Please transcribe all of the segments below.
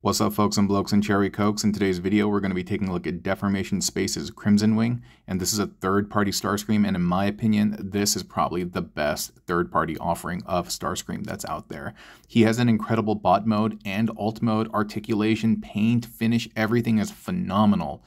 What's up, folks and blokes and cherry cokes? In today's video, we're going to be taking a look at Deformation Space's Crimson Wing, and this is a third-party Starscream, and in my opinion, this is probably the best third-party offering of Starscream that's out there. He has an incredible bot mode and alt mode, articulation, paint, finish, everything is phenomenal.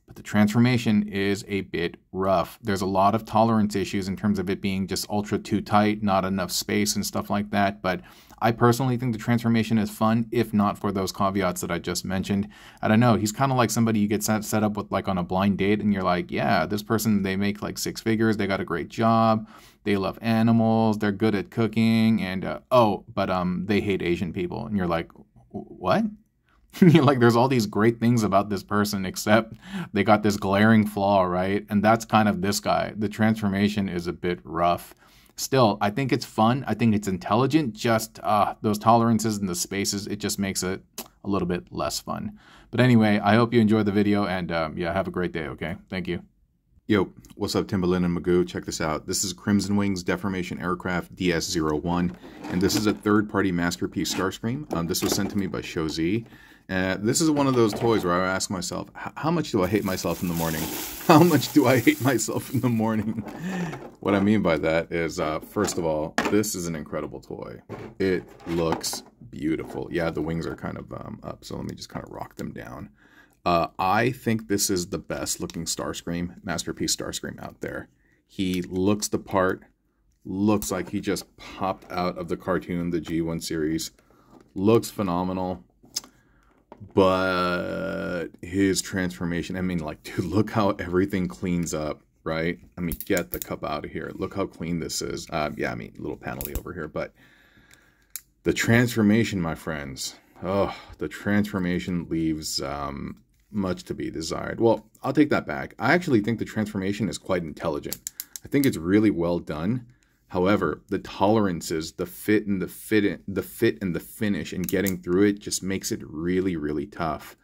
But the transformation is a bit rough. There's a lot of tolerance issues in terms of it being just ultra too tight, not enough space and stuff like that. But I personally think the transformation is fun, if not for those caveats that I just mentioned. I don't know, he's kind of like somebody you get set up with like on a blind date and you're like, yeah, this person, they make like 6 figures, they got a great job, they love animals, they're good at cooking, and they hate Asian people. And you're like, what? You're like, there's all these great things about this person, except they got this glaring flaw, right? And that's kind of this guy. The transformation is a bit rough. Still, I think it's fun. I think it's intelligent. Just those tolerances and the spaces, it just makes it a little bit less fun. But anyway, I hope you enjoyed the video, and yeah, have a great day, okay? Thank you. Yo, what's up, Timberland and Magoo? Check this out. This is Crimson Wing's Deformation Aircraft DS-01, and this is a third-party Masterpiece Starscream. This was sent to me by Shozi. This is one of those toys where I ask myself, how much do I hate myself in the morning? How much do I hate myself in the morning? What I mean by that is, first of all, this is an incredible toy. It looks beautiful. Yeah, the wings are kind of up, so let me just kind of rock them down. I think this is the best looking Starscream, Masterpiece Starscream out there. He looks the part, looks like he just popped out of the cartoon, the G1 series. Looks phenomenal. But his transformation, I mean, like, dude, look how everything cleans up, right? I mean, get the cup out of here. Look how clean this is. Yeah, I mean, a little panel-y over here, but the transformation, my friends, oh, the transformation leaves much to be desired. Well, I'll take that back. I actually think the transformation is quite intelligent. I think it's really well done. However, the tolerances, the fit and the finish and getting through it just makes it really, really tough.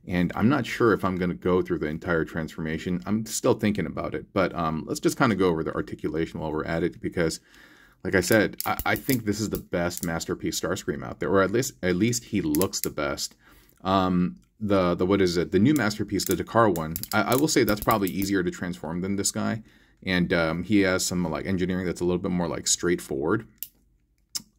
And I'm not sure if I'm going to go through the entire transformation. I'm still thinking about it. But let's just kind of go over the articulation while we're at it, because, like I said, I think this is the best Masterpiece Starscream out there, or at least he looks the best. What is it? The new Masterpiece, the Dakar one. I will say that's probably easier to transform than this guy. And he has some like engineering that's a little bit more like straightforward.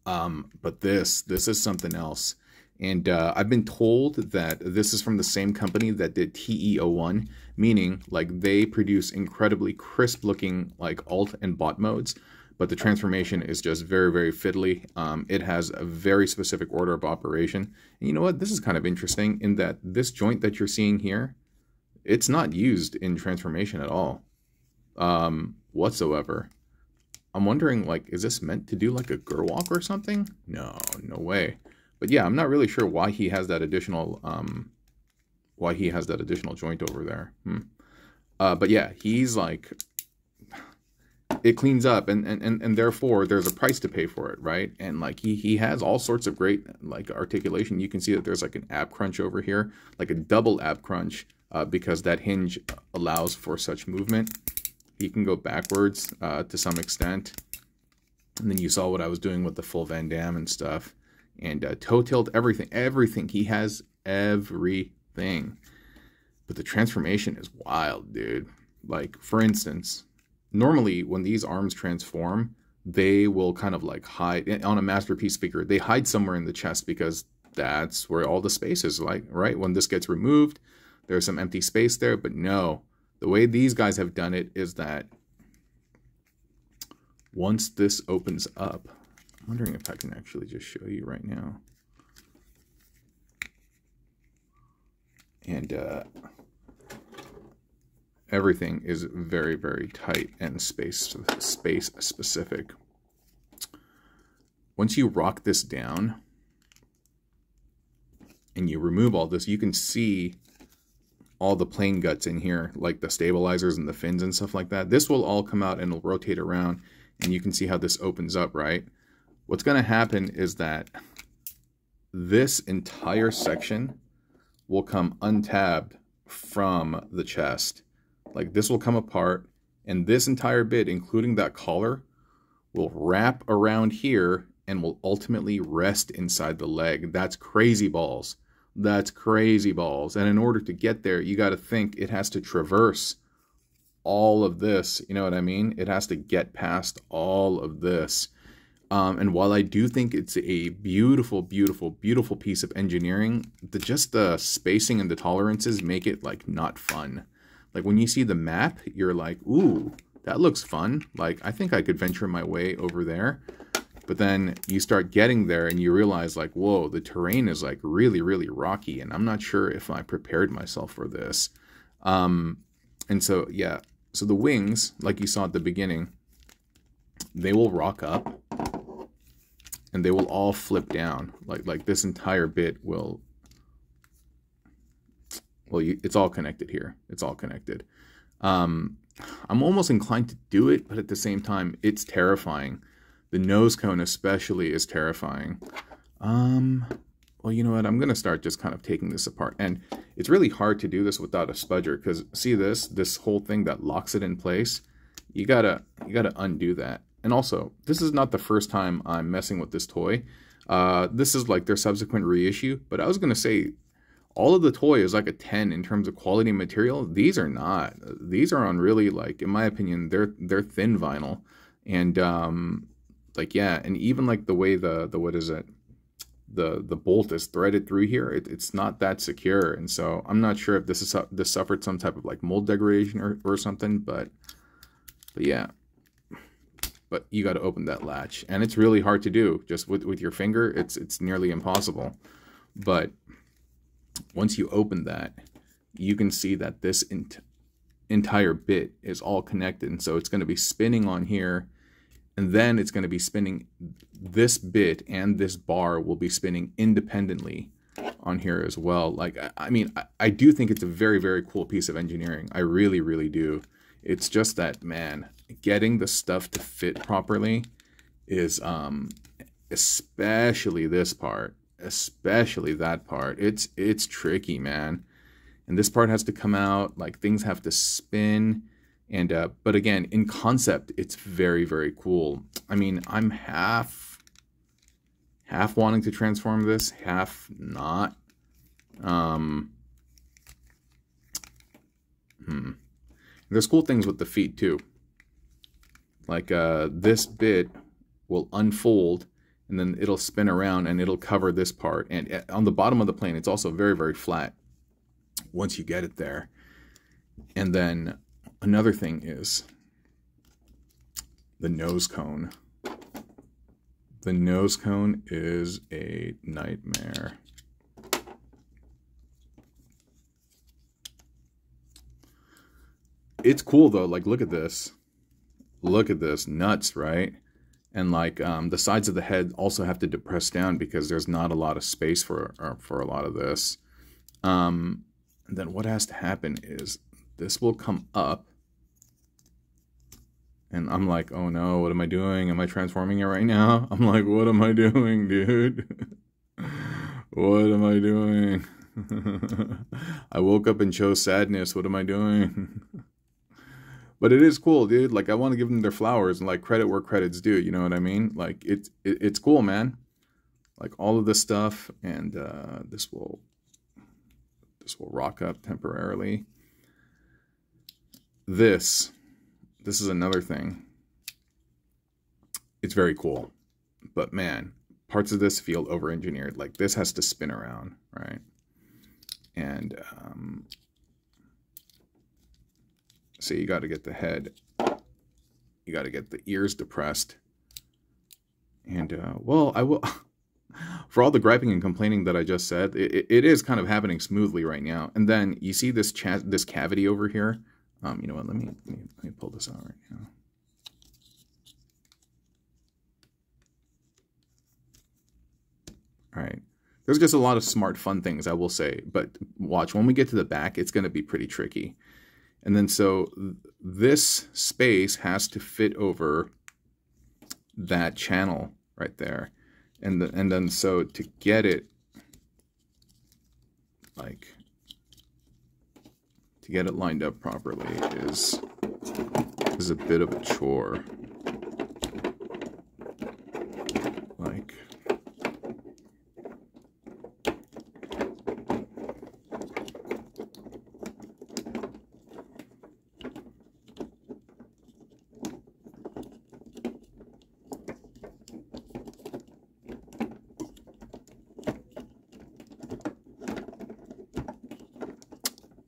But this is something else. And I've been told that this is from the same company that did TE01, meaning like they produce incredibly crisp looking like alt and bot modes, but the transformation is just very, very fiddly. It has a very specific order of operation. And you know what? This is kind of interesting in that this joint that you're seeing here, it's not used in transformation at all. Whatsoever. I'm wondering, like, is this meant to do like a Gerwalk or something? No way. But yeah, I'm not really sure why he has that additional joint over there. But yeah, he's like, it cleans up and therefore there's a price to pay for it, right? And like he has all sorts of great like articulation. You can see that there's like an ab crunch over here, like a double ab crunch, because that hinge allows for such movement. He can go backwards to some extent. And then you saw what I was doing with the full Van Damme and stuff. And toe tilt, everything. He has everything. But the transformation is wild, dude. Like, for instance, normally when these arms transform, they will kind of like hide. On a Masterpiece figure, they hide somewhere in the chest because that's where all the space is, like, right? When this gets removed, there's some empty space there, but no. The way these guys have done it is that once this opens up, I'm wondering if I can actually just show you right now. And everything is very, very tight and space specific. Once you rock this down and you remove all this, you can see all the plane guts in here, like the stabilizers and the fins and stuff like that. This will all come out and it'll rotate around, and you can see how this opens up, right? What's going to happen is that this entire section will come untabbed from the chest. Like, this will come apart, and this entire bit, including that collar, will wrap around here and will ultimately rest inside the leg. That's crazy balls. That's crazy balls. And in order to get there, you got to think it has to traverse all of this. You know what I mean? It has to get past all of this. And while I do think it's a beautiful, beautiful, beautiful piece of engineering, just the spacing and the tolerances make it like not fun. Like when you see the map, you're like, ooh, that looks fun. Like I think I could venture my way over there. But then you start getting there and you realize like, whoa, the terrain is like really, really rocky. And I'm not sure if I prepared myself for this. And so, yeah. So the wings, like you saw at the beginning, they will rock up and they will all flip down. Like this entire bit will, well, it's all connected here. It's all connected. I'm almost inclined to do it, but at the same time, it's terrifying. The nose cone especially is terrifying. Well, you know what? I'm going to start just kind of taking this apart. And it's really hard to do this without a spudger because see this whole thing that locks it in place? You gotta undo that. And also, this is not the first time I'm messing with this toy. This is like their subsequent reissue. But I was going to say, all of the toy is like a 10 in terms of quality material. These are not. These are on really, like, in my opinion, they're thin vinyl. And, like, yeah, and even like the way the what is it? The bolt is threaded through here, it's not that secure. And so I'm not sure if this suffered some type of like mold degradation or something, but yeah. But you got to open that latch, and it's really hard to do just with your finger. It's nearly impossible. But once you open that, you can see that this entire bit is all connected, and so it's going to be spinning on here. And then it's going to be spinning, this bit and this bar will be spinning independently on here as well. Like, I mean, I do think it's a very, very cool piece of engineering. I really, really do. It's just that, man, getting the stuff to fit properly is, especially this part, especially that part, it's tricky, man. And this part has to come out, like things have to spin. And, but again, in concept, it's very, very cool. I mean, I'm half wanting to transform this, half not. There's cool things with the feet too. Like, this bit will unfold and then it'll spin around and it'll cover this part. And on the bottom of the plane, it's also very, very flat once you get it there. And then another thing is the nose cone. The nose cone is a nightmare. It's cool though, like look at this. Look at this, nuts, right? And like the sides of the head also have to depress down because there's not a lot of space for a lot of this. And then what has to happen is this will come up. And I'm like, oh no, what am I doing? Am I transforming it right now? I'm like, what am I doing, dude? What am I doing? I woke up and chose sadness. What am I doing? But it is cool, dude. Like, I want to give them their flowers and like credit where credit's due. You know what I mean? Like, it's cool, man. Like all of this stuff, and this will rock up temporarily. This is another thing. It's very cool, but man, parts of this feel over-engineered. Like this has to spin around, right? And so you got to get the head, you got to get the ears depressed. And well, I will, for all the griping and complaining that I just said, it is kind of happening smoothly right now. And then you see this cavity over here. You know what? Let me pull this out right now. All right. There's just a lot of smart, fun things, I will say. But watch, when we get to the back, it's going to be pretty tricky. And then so this space has to fit over that channel right there. And then so to get it, like, to get it lined up properly is a bit of a chore. Like,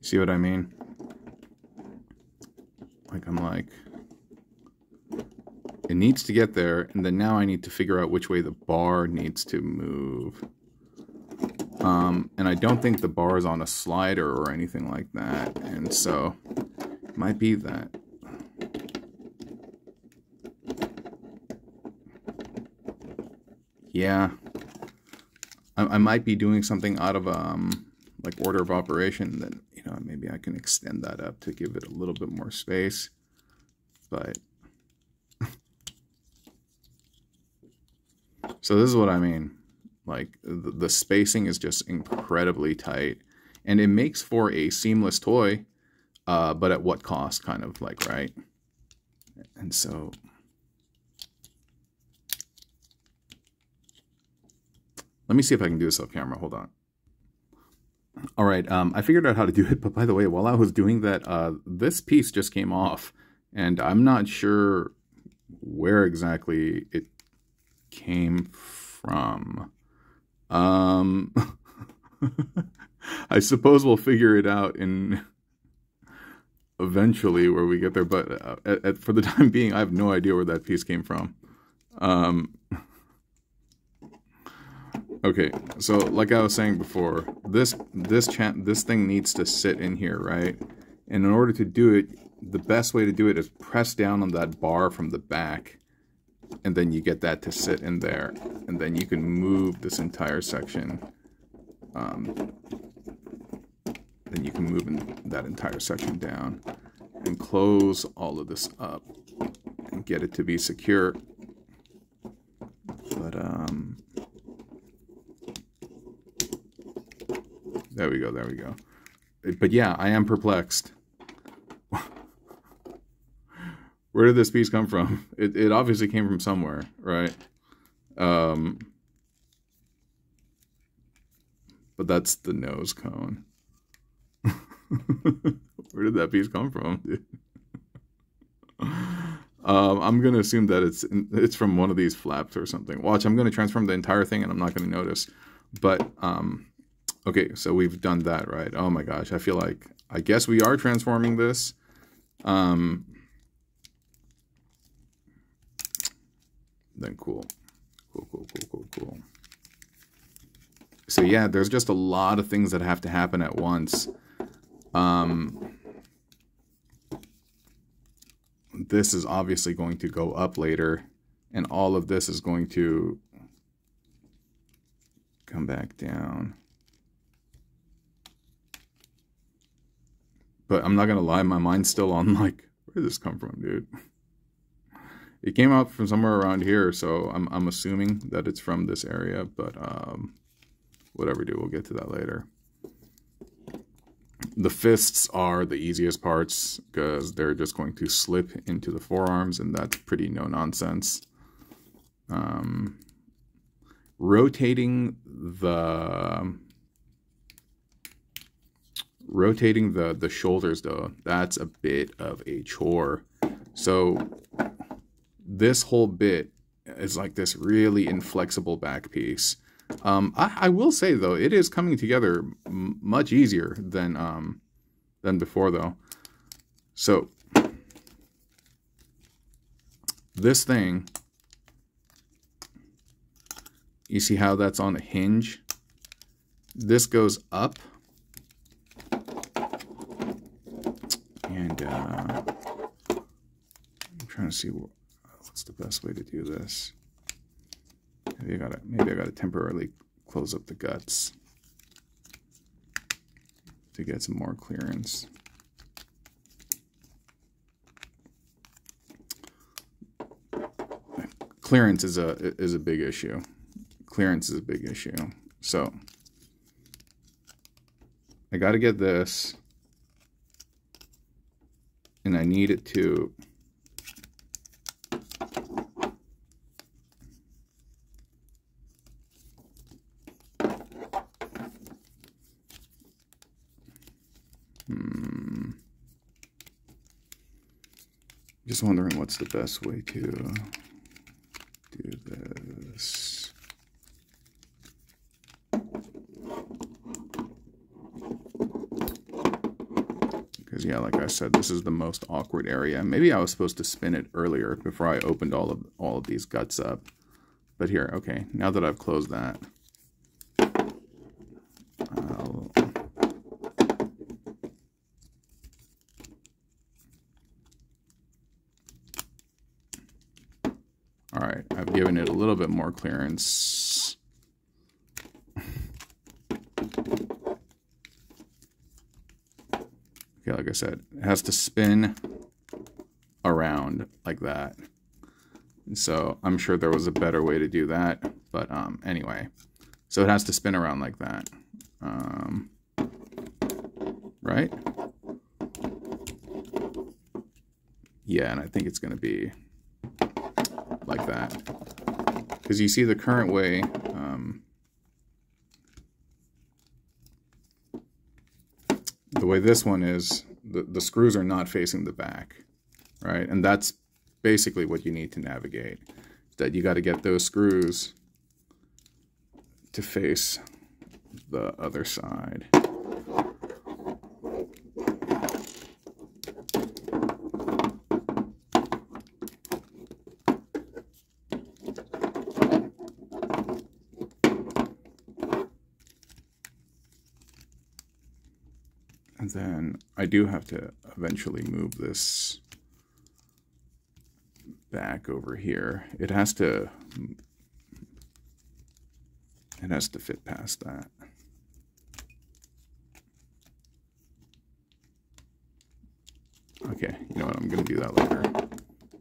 See what I mean? Like, I'm like, it needs to get there, and then now I need to figure out which way the bar needs to move. And I don't think the bar is on a slider or anything like that, and so it might be that. Yeah, I might be doing something out of like order of operation. Then, you know, maybe I can extend that up to give it a little bit more space, but. So this is what I mean. Like, the spacing is just incredibly tight, and it makes for a seamless toy, but at what cost, kind of like, right? And so, let me see if I can do this off camera. Hold on. All right, I figured out how to do it, but by the way, while I was doing that, this piece just came off, and I'm not sure where exactly it came from. I suppose we'll figure it out in eventually where we get there, but for the time being, I have no idea where that piece came from. Okay, so like I was saying before, this thing needs to sit in here, right? And in order to do it, the best way to do it is press down on that bar from the back, and then you get that to sit in there, and then you can move this entire section. Then you can move that entire section down and close all of this up and get it to be secure. But there we go, there we go. But yeah, I am perplexed. Where did this piece come from? It obviously came from somewhere, right? But that's the nose cone. Where did that piece come from, dude? I'm gonna assume that it's from one of these flaps or something. Watch, I'm gonna transform the entire thing and I'm not gonna notice. But okay, so we've done that, right? Oh my gosh, I feel like, I guess we are transforming this. Then cool. Cool. So yeah, there's just a lot of things that have to happen at once. This is obviously going to go up later, and all of this is going to come back down. But I'm not gonna lie, my mind's still on like, where did this come from, dude? It came out from somewhere around here, so I'm assuming that it's from this area, but whatever, dude, we'll get to that later. The fists are the easiest parts because they're just going to slip into the forearms, and that's pretty no nonsense. Rotating the shoulders, though, that's a bit of a chore. So this whole bit is like this really inflexible back piece. I will say, though, it is coming together much easier than before, though. So this thing, you see how that's on a hinge? This goes up, and I'm trying to see what's the best way to do maybe I gotta temporarily close up the guts to get some more clearance. Clearance is a big issue. Clearance is a big issue. So I got to get this, and I need it to just wondering what's the best way to do this. Because, yeah, like I said, this is the most awkward area. Maybe I was supposed to spin it earlier before I opened all of these guts up. But here, okay, now that I've closed that, all right, I've given it a little bit more clearance. Okay, like I said, it has to spin around like that. And so I'm sure there was a better way to do that. But anyway, so it has to spin around like that. Right? Yeah, and I think it's going to be like that. Because you see the current way... the way this one is, the screws are not facing the back, right? And that's basically what you need to navigate. That you got to get those screws to face the other side. And then I do have to eventually move this back over here. It has to fit past that. Okay, you know what, I'm gonna do that later.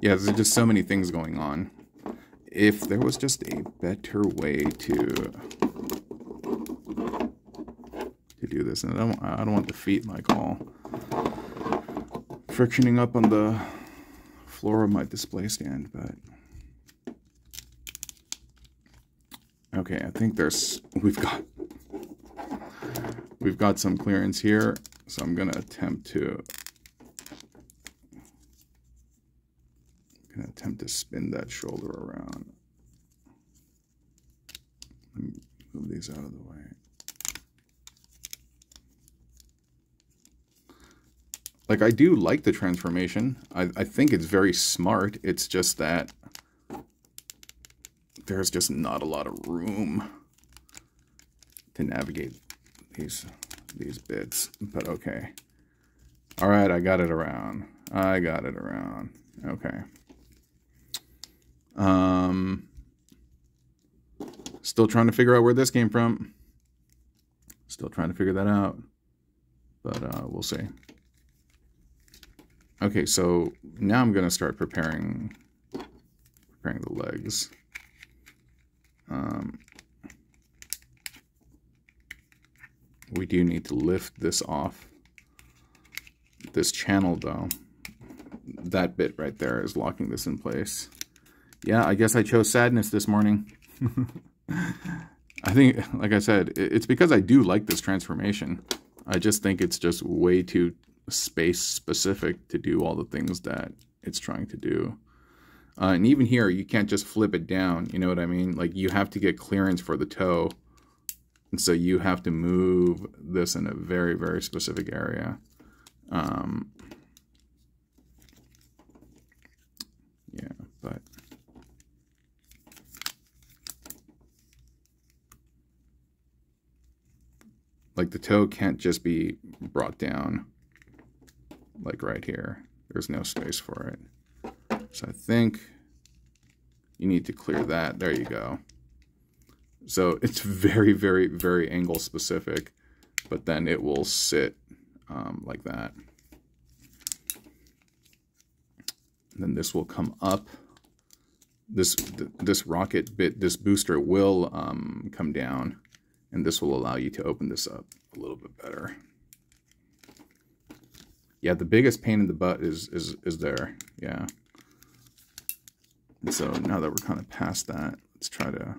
Yeah, there's just so many things going on. If there was just a better way to do this, and I don't want the feet like all frictioning up on the floor of my display stand, but okay, I think we've got some clearance here, so I'm gonna attempt to spin that shoulder around. Let me move these out of the way. Like, I do like the transformation. I think it's very smart. It's just that there's just not a lot of room to navigate these bits. But okay. All right, I got it around. Okay. Still trying to figure out where this came from. Still trying to figure that out. But we'll see. Okay, so now I'm going to start preparing the legs. We do need to lift this off this channel, though. That bit right there is locking this in place. Yeah, I guess I chose sadness this morning. I think, like I said, it's because I do like this transformation. I just think it's just way too space specific to do all the things that it's trying to do. And even here, you can't just flip it down, you know what I mean? Like, you have to get clearance for the toe, and so you have to move this in a very, very specific area. Yeah, but like, the toe can't just be brought down like right here. There's no space for it. So I think you need to clear that. There you go. So it's very, very, very angle specific, but then it will sit like that. And then this will come up. This rocket bit, this booster will come down, and this will allow you to open this up a little bit better. Yeah, the biggest pain in the butt is there. Yeah. And so now that we're kind of past that, let's try to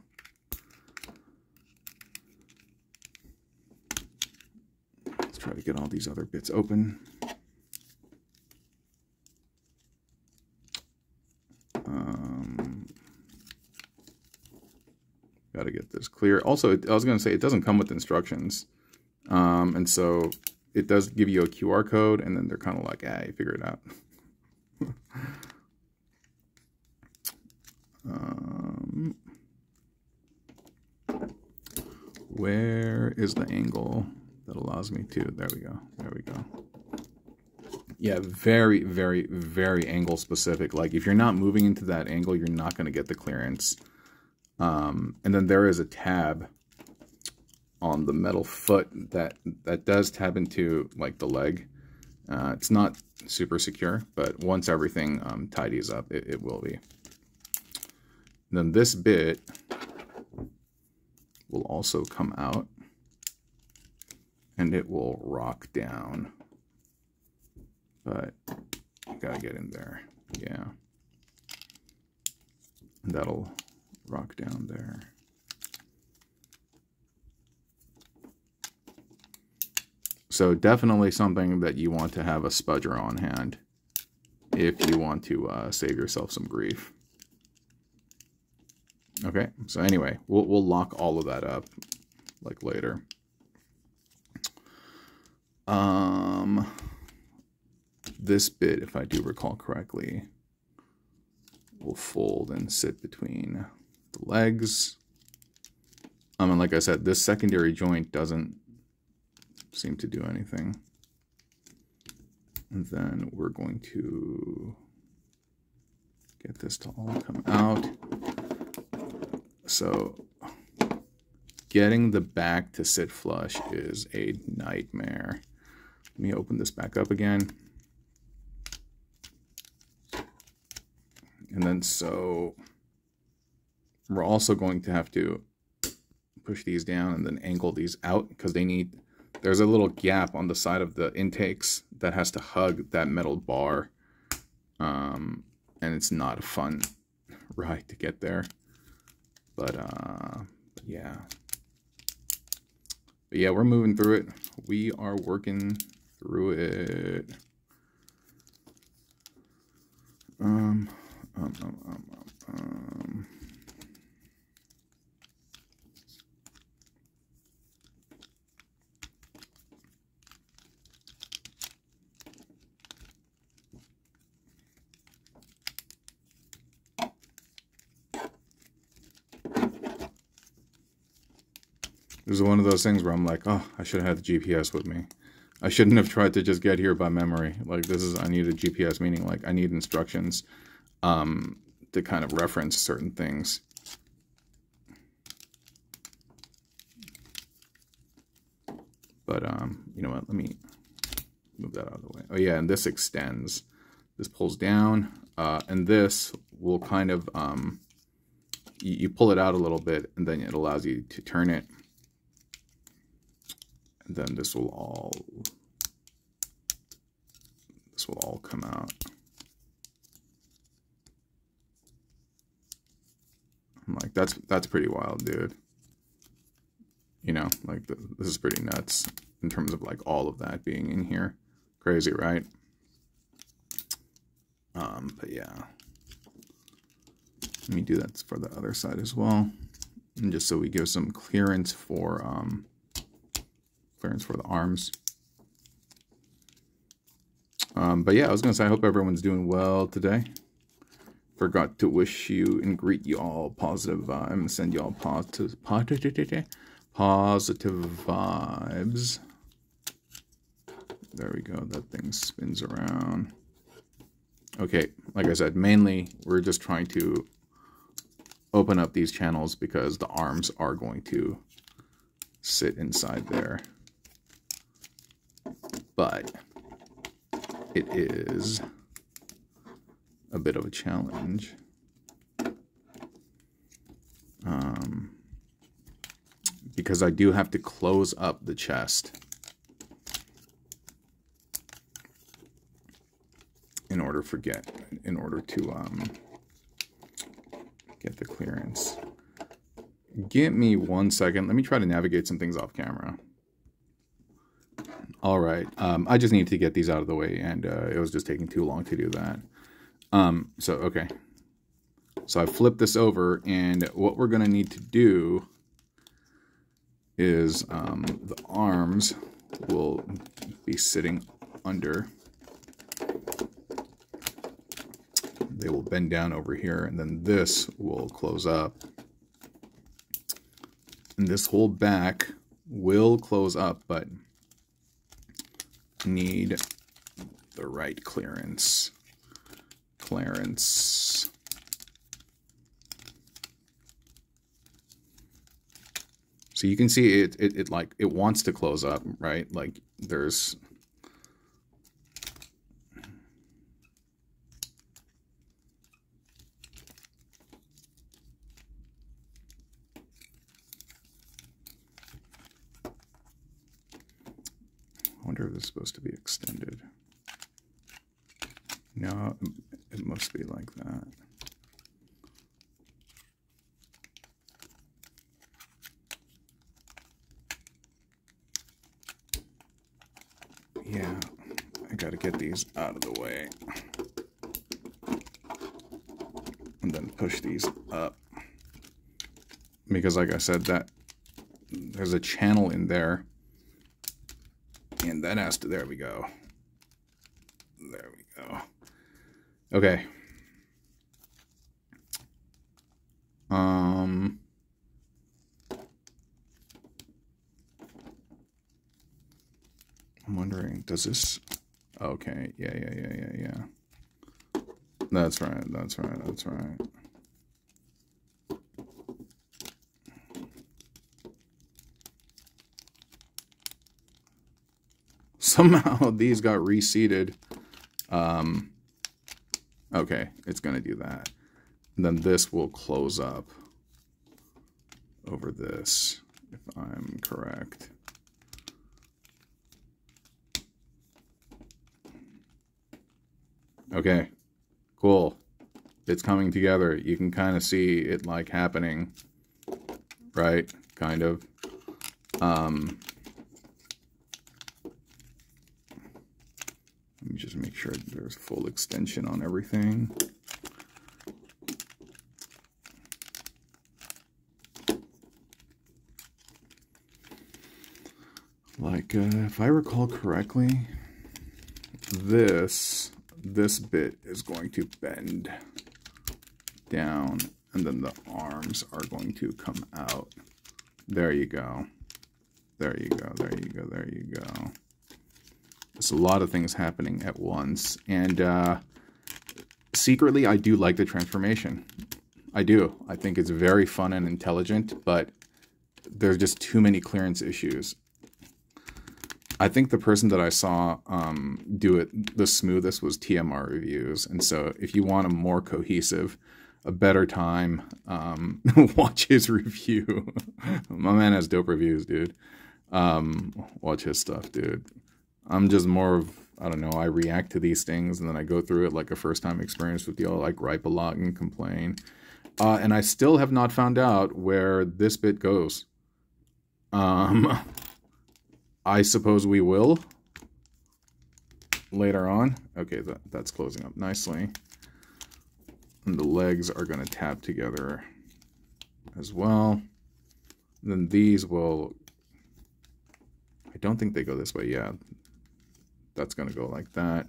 get all these other bits open. Got to get this clear. Also, I was going to say, it doesn't come with instructions. And so it does give you a QR code, and then they're kind of like, ah, you figure it out. Where is the angle that allows me to? There we go. There we go. Yeah, very, very, very angle specific. Like if you're not moving into that angle, you're not going to get the clearance. And then there is a tab on the metal foot that does tab into like the leg. It's not super secure, but once everything tidies up, it will be. And then this bit will also come out, and it will rock down. But you gotta get in there, yeah. And that'll rock down there. So definitely something that you want to have a spudger on hand if you want to save yourself some grief. Okay, so anyway, we'll lock all of that up like later. This bit, if I do recall correctly, will fold and sit between the legs. And like I said, this secondary joint doesn't seem to do anything. And then we're going to get this to all come out. So getting the back to sit flush is a nightmare. Let me open this back up again. And then so we're also going to have to push these down and then angle these out because they need, there's a little gap on the side of the intakes that has to hug that metal bar. And it's not a fun ride to get there. But yeah. But yeah, we're moving through it. We are working through it. This is one of those things where I'm like, oh, I should have had the GPS with me. I shouldn't have tried to just get here by memory. Like this is, I need a GPS, meaning like I need instructions to kind of reference certain things. But you know what, let me move that out of the way. Oh yeah, and this extends. This pulls down, and this will kind of, you pull it out a little bit, and then it allows you to turn it. And then this will all come out. I'm like, that's pretty wild, dude. You know, like this is pretty nuts in terms of like all of that being in here. Crazy, right? But yeah, let me do that for the other side as well, and just so we give some clearance for the arms. But yeah, I was gonna say I hope everyone's doing well today. Forgot to wish you and greet you all positive vibes, send you all positive vibes. There we go. That thing spins around. Okay, like I said, mainly we're just trying to open up these channels because the arms are going to sit inside there. But it is a bit of a challenge. Because I do have to close up the chest in order to get the clearance. Give me 1 second. Let me try to navigate some things off camera. All right. I just needed to get these out of the way, and it was just taking too long to do that. Okay. So I flipped this over, and what we're going to need to do is the arms will be sitting under. They will bend down over here, and then this will close up. And this whole back will close up, but need the right clearance. So you can see it like it wants to close up, right? Like there's I wonder if this is supposed to be extended. No, it must be like that. Yeah, I gotta get these out of the way. And then push these up. Because like I said, that there's a channel in there. And that has to, there we go. There we go. Okay. I'm wondering, does this, okay, yeah. That's right. Somehow these got reseated. Okay, it's going to do that. And then this will close up over this, if I'm correct. Okay, cool. It's coming together. You can kind of see it like happening, right? Kind of. Let me just make sure there's full extension on everything. Like, if I recall correctly, this bit is going to bend down, and then the arms are going to come out. There you go. There you go. There's a lot of things happening at once, and secretly, I do like the transformation. I do. I think it's very fun and intelligent, but there's just too many clearance issues. I think the person that I saw do it the smoothest was TMR Reviews, and so if you want a more cohesive, a better time, watch his review. My man has dope reviews, dude. Watch his stuff, dude. I'm just more of, I don't know, I react to these things, and then I go through it like a first-time experience with y'all, like gripe a lot and complain. And I still have not found out where this bit goes. I suppose we will later on. Okay, that's closing up nicely. And the legs are going to tap together as well. And then these will, I don't think they go this way. Yeah, that's going to go like that.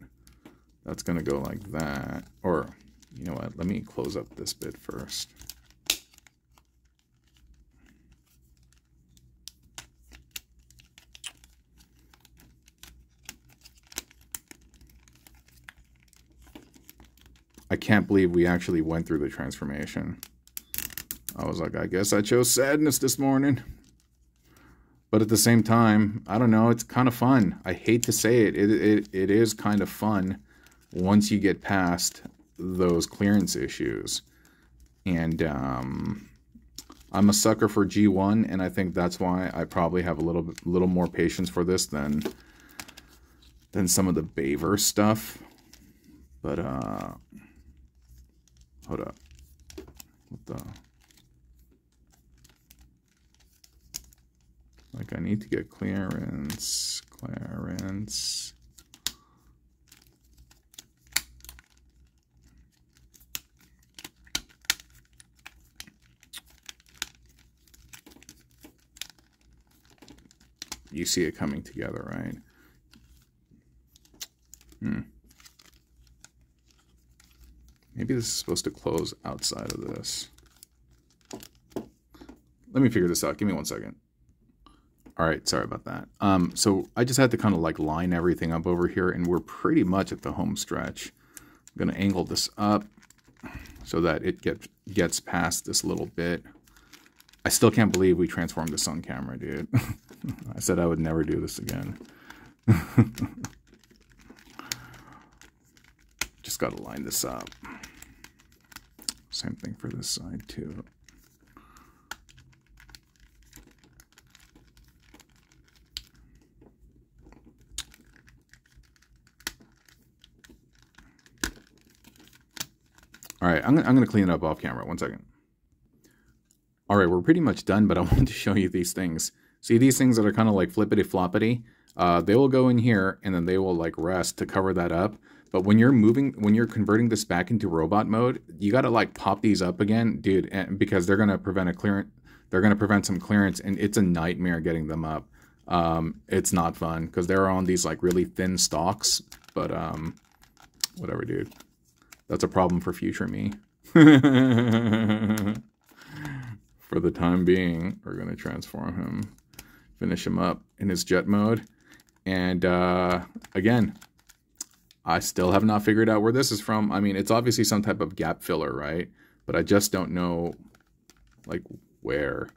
That's going to go like that. Or, you know what, let me close up this bit first. I can't believe we actually went through the transformation. I was like, I guess I chose sadness this morning. But at the same time, I don't know, it's kind of fun. I hate to say it. It is kind of fun once you get past those clearance issues. And I'm a sucker for G1, and I think that's why I probably have a little more patience for this than some of the Baver stuff. But hold up. What the? Like, I need to get clearance. You see it coming together, right? Maybe this is supposed to close outside of this. Let me figure this out. Give me 1 second. All right, sorry about that. So I just had to kind of like line everything up over here, and we're pretty much at the home stretch. I'm going to angle this up so that it gets past this little bit. I still can't believe we transformed this on camera, dude. I said I would never do this again. Just got to line this up. Same thing for this side too. All right, I'm going to clean it up off camera. 1 second. All right, we're pretty much done, but I wanted to show you these things. See these things that are kind of like flippity-floppity? They will go in here, and then they will like rest to cover that up. But when you're converting this back into robot mode, you got to like pop these up again, dude, because they're going to prevent a clearance. They're going to prevent some clearance, and it's a nightmare getting them up. It's not fun because they're on these like really thin stalks, but whatever, dude. That's a problem for future me. For the time being, we're going to transform him, finish him up in his jet mode. And again, I still have not figured out where this is from. I mean, it's obviously some type of gap filler, right? But I just don't know, like, where,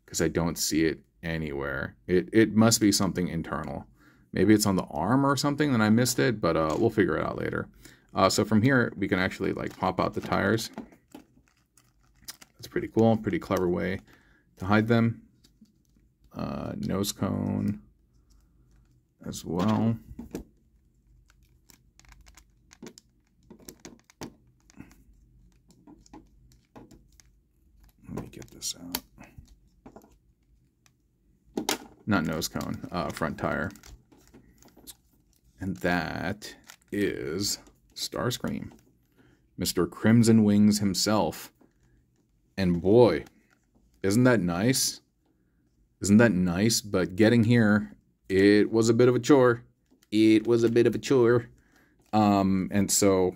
because I don't see it anywhere. It must be something internal. Maybe it's on the arm or something and I missed it, but we'll figure it out later. So from here, we can actually like pop out the tires. That's pretty cool. Pretty clever way to hide them. Nose cone as well. Let me get this out. Not nose cone, front tire. And that is Starscream, Mr. Crimson Wings himself. And boy, isn't that nice? Isn't that nice? But getting here, it was a bit of a chore. It was a bit of a chore. And so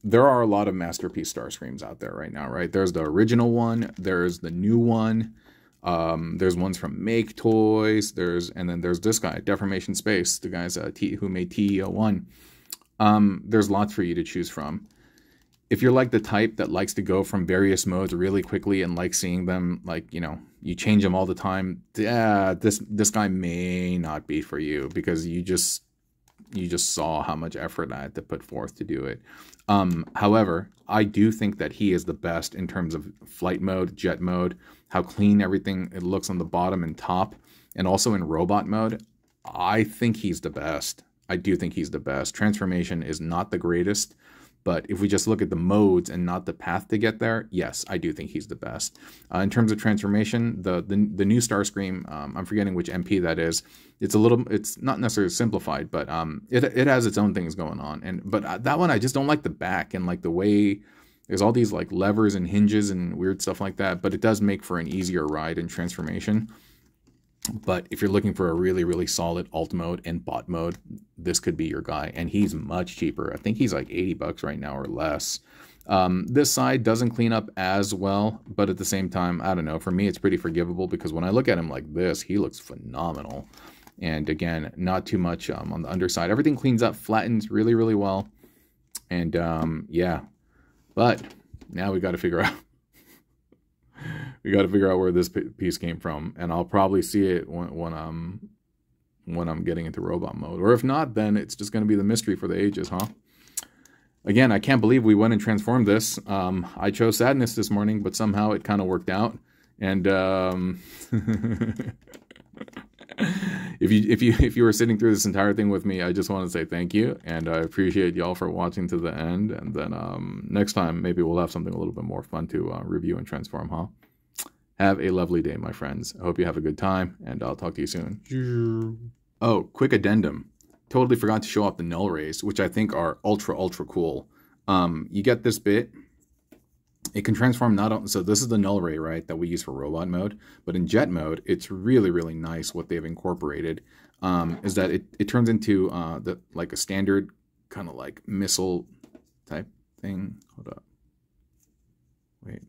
there are a lot of Masterpiece Starscreams out there right now, right? There's the original one. There's the new one. There's ones from Make Toys. And then there's this guy, Deformation Space, the guys who made TE01. There's lots for you to choose from. If you're like the type that likes to go from various modes really quickly and like seeing them, like, you know, you change them all the time, yeah, this guy may not be for you because you just saw how much effort I had to put forth to do it. However, I do think that he is the best in terms of flight mode, jet mode, how clean everything it looks on the bottom and top, and also in robot mode. I think he's the best. I do think he's the best. Transformation is not the greatest, but if we just look at the modes and not the path to get there, yes, I do think he's the best. In terms of transformation, the new Starscream, I'm forgetting which MP that is. It's not necessarily simplified, but it has its own things going on. But that one, I just don't like the back and like the way there's all these like levers and hinges and weird stuff like that. But it does make for an easier ride in transformation. But if you're looking for a really, really solid alt mode and bot mode, this could be your guy. And he's much cheaper. I think he's like 80 bucks right now or less. This side doesn't clean up as well, but at the same time, I don't know. For me, it's pretty forgivable because when I look at him like this, he looks phenomenal. And again, not too much on the underside. Everything cleans up, flattens really, really well. And yeah, but now we got to figure out. We got to figure out where this piece came from, and I'll probably see it when I'm getting into robot mode. Or if not, then it's just going to be the mystery for the ages, huh? Again, I can't believe we went and transformed this. I chose sadness this morning, but somehow it kind of worked out. And if you were sitting through this entire thing with me, I just want to say thank you, and I appreciate y'all for watching to the end. And then next time, maybe we'll have something a little bit more fun to review and transform, huh? Have a lovely day, my friends. I hope you have a good time, and I'll talk to you soon. Oh, quick addendum. Totally forgot to show off the null rays, which I think are ultra, ultra cool. You get this bit, it can transform not only, so this is the null ray, right, that we use for robot mode, but in jet mode, it's really, really nice what they've incorporated, is that it turns into like a standard kind of like missile type thing. Hold up. Wait,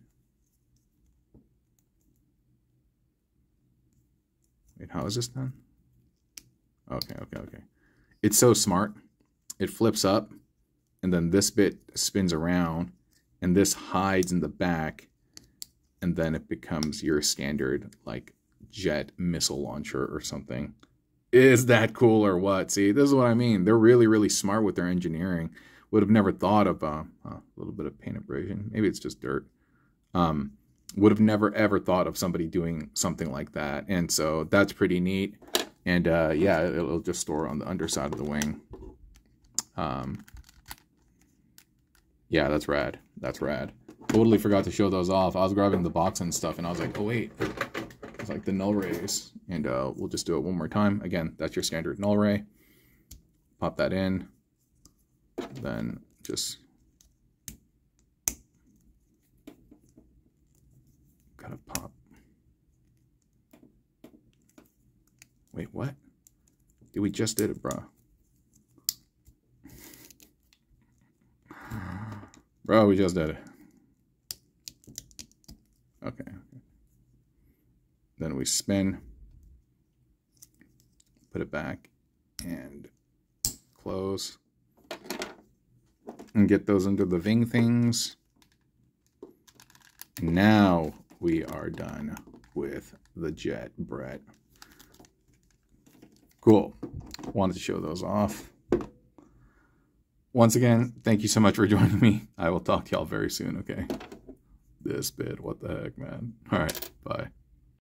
how is this done? Okay. It's so smart. It flips up, and then this bit spins around, and this hides in the back, and then it becomes your standard like jet missile launcher or something. Is that cool or what? See, this is what I mean. They're really, really smart with their engineering. Would have never thought of a little bit of paint abrasion. Maybe it's just dirt. Would have never, ever thought of somebody doing something like that. And so that's pretty neat. And yeah, it'll just store on the underside of the wing. Yeah, that's rad. That's rad. Totally forgot to show those off. I was grabbing the box and stuff, and I was like, oh, wait. It's like the null rays. And we'll just do it one more time. Again, that's your standard null ray. Pop that in. Then just gotta pop. Wait, what? Dude, we just did it, bro. Bro, we just did it. Okay. Then we spin, put it back, and close. And get those into the Ving things. Now we are done with the jet, Brett. Cool. Wanted to show those off. Once again, thank you so much for joining me. I will talk to y'all very soon, okay? This bit, what the heck, man. All right, bye.